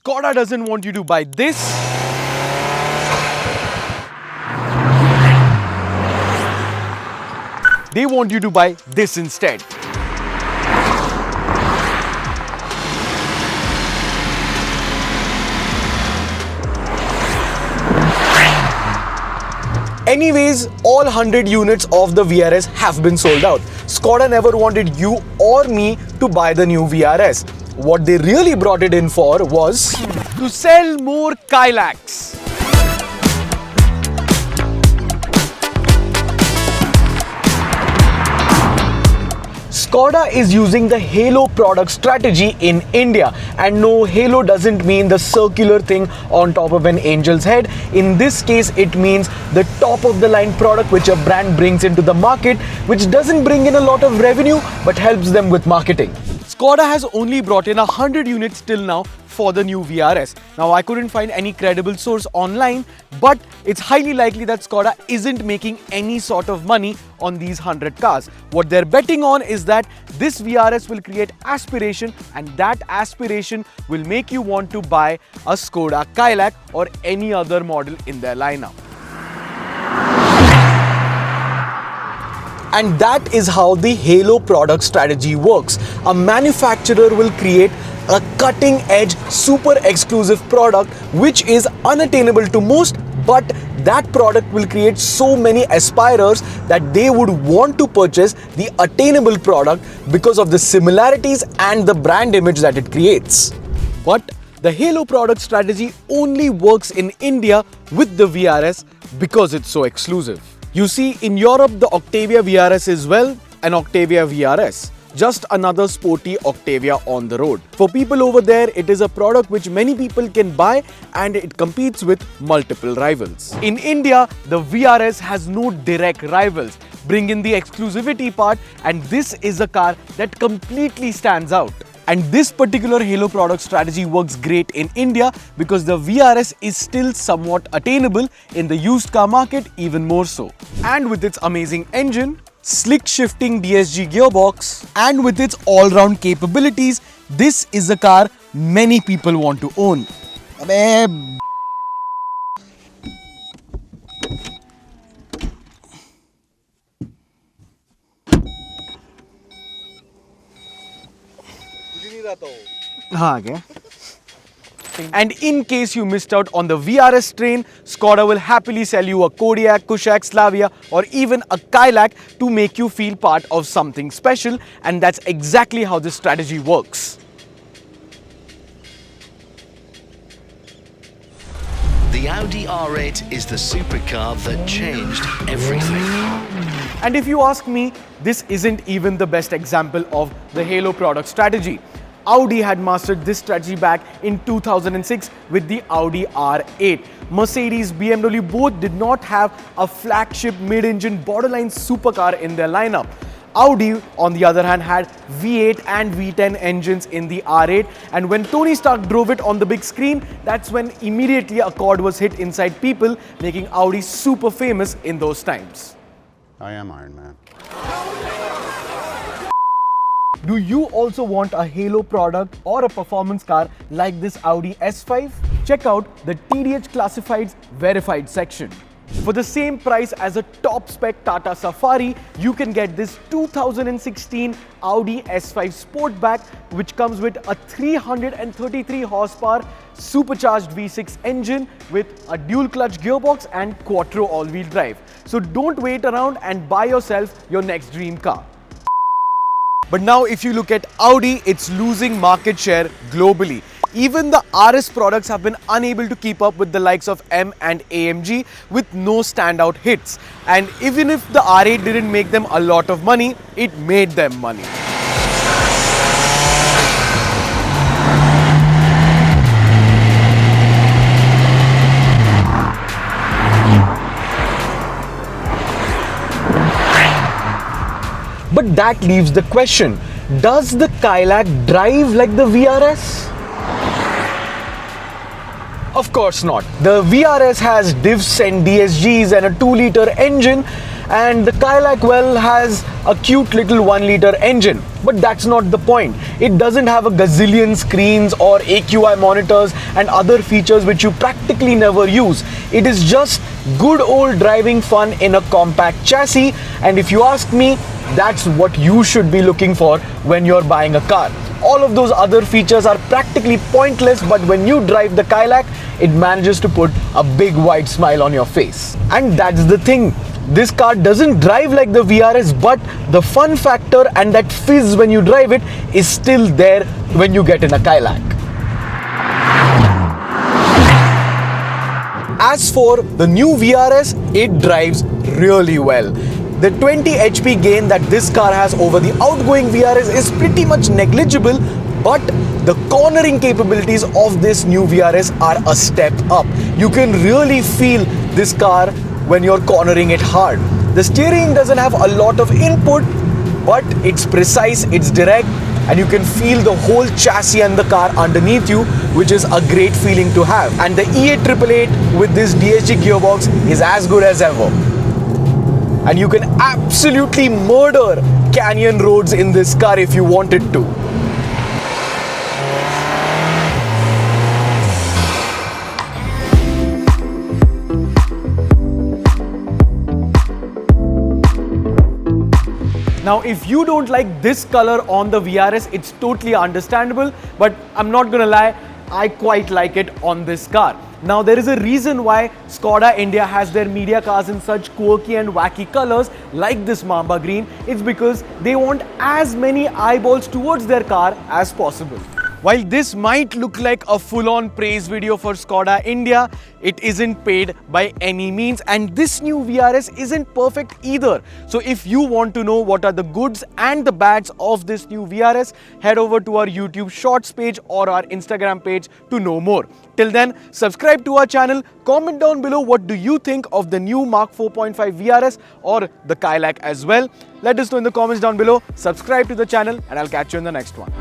Skoda doesn't want you to buy this. They want you to buy this instead. Anyways, all 100 units of the VRS have been sold out. Skoda never wanted you or me to buy the new VRS. What they really brought it in for was to sell more Kylaqs. Skoda is using the Halo product strategy in India, and no, Halo doesn't mean the circular thing on top of an angel's head. In this case, it means the top of the line product which a brand brings into the market, which doesn't bring in a lot of revenue but helps them with marketing. Skoda has only brought in 100 units till now for the new VRS. Now, I couldn't find any credible source online, but it's highly likely that Skoda isn't making any sort of money on these 100 cars. What they're betting on is that this VRS will create aspiration, and that aspiration will make you want to buy a Skoda Kylaq or any other model in their lineup. And that is how the Halo product strategy works. A manufacturer will create a cutting-edge, super exclusive product which is unattainable to most, but that product will create so many aspirers that they would want to purchase the attainable product because of the similarities and the brand image that it creates. But the Halo product strategy only works in India with the VRS because it's so exclusive. You see, in Europe, the Octavia VRS is, well, an Octavia VRS. Just another sporty Octavia on the road. For people over there, it is a product which many people can buy, and it competes with multiple rivals. In India, the VRS has no direct rivals. Bring in the exclusivity part, and this is a car that completely stands out. And this particular Halo product strategy works great in India because the VRS is still somewhat attainable, in the used car market even more so. And with its amazing engine, slick shifting DSG gearbox, and with its all-round capabilities, this is a car many people want to own. And in case you missed out on the VRS train, Skoda will happily sell you a Kodiaq, Kylaq, Slavia, or even a Kylaq to make you feel part of something special, and that's exactly how this strategy works. The Audi R8 is the supercar that changed everything. And if you ask me, this isn't even the best example of the Halo product strategy. Audi had mastered this strategy back in 2006 with the Audi R8. Mercedes, BMW both did not have a flagship mid-engine borderline supercar in their lineup. Audi, on the other hand, had V8 and V10 engines in the R8, and when Tony Stark drove it on the big screen, that's when immediately a chord was hit inside people, making Audi super famous in those times. I am Iron Man. Do you also want a Halo product or a performance car like this Audi S5? Check out the TDH Classifieds verified section. For the same price as a top spec Tata Safari, you can get this 2016 Audi S5 Sportback, which comes with a 333 horsepower supercharged V6 engine with a dual clutch gearbox and quattro all-wheel drive. So don't wait around and buy yourself your next dream car. But now if you look at Audi, it's losing market share globally. Even the RS products have been unable to keep up with the likes of M and AMG with no standout hits. And even if the R8 didn't make them a lot of money, it made them money. But that leaves the question, does the Kylaq drive like the VRS? Of course not. The VRS has diffs and DSGs and a 2-liter engine, and the Kylaq, well, has a cute little 1-liter engine. But that's not the point. It doesn't have a gazillion screens or AQI monitors and other features which you practically never use. It is just good old driving fun in a compact chassis, and if you ask me, that's what you should be looking for when you're buying a car. All of those other features are practically pointless, but when you drive the Kylaq, it manages to put a big wide smile on your face. And that's the thing. This car doesn't drive like the VRS, but the fun factor and that fizz when you drive it is still there when you get in a Kylaq. As for the new VRS, it drives really well. The 20 HP gain that this car has over the outgoing VRS is pretty much negligible, but the cornering capabilities of this new VRS are a step up. You can really feel this car when you're cornering it hard. The steering doesn't have a lot of input, but it's precise, it's direct, and you can feel the whole chassis and the car underneath you, which is a great feeling to have. And the E888 with this DSG gearbox is as good as ever. And you can absolutely murder canyon roads in this car if you wanted to. Now, if you don't like this color on the VRS, it's totally understandable, but I'm not gonna lie, I quite like it on this car. Now, there is a reason why Skoda India has their media cars in such quirky and wacky colors like this Mamba green. It's because they want as many eyeballs towards their car as possible. While this might look like a full-on praise video for Skoda India, it isn't paid by any means, and this new VRS isn't perfect either. So if you want to know what are the goods and the bads of this new VRS, head over to our YouTube Shorts page or our Instagram page to know more. Till then, subscribe to our channel, comment down below what do you think of the new Mark 4.5 VRS or the Kylaq as well. Let us know in the comments down below, subscribe to the channel, and I'll catch you in the next one.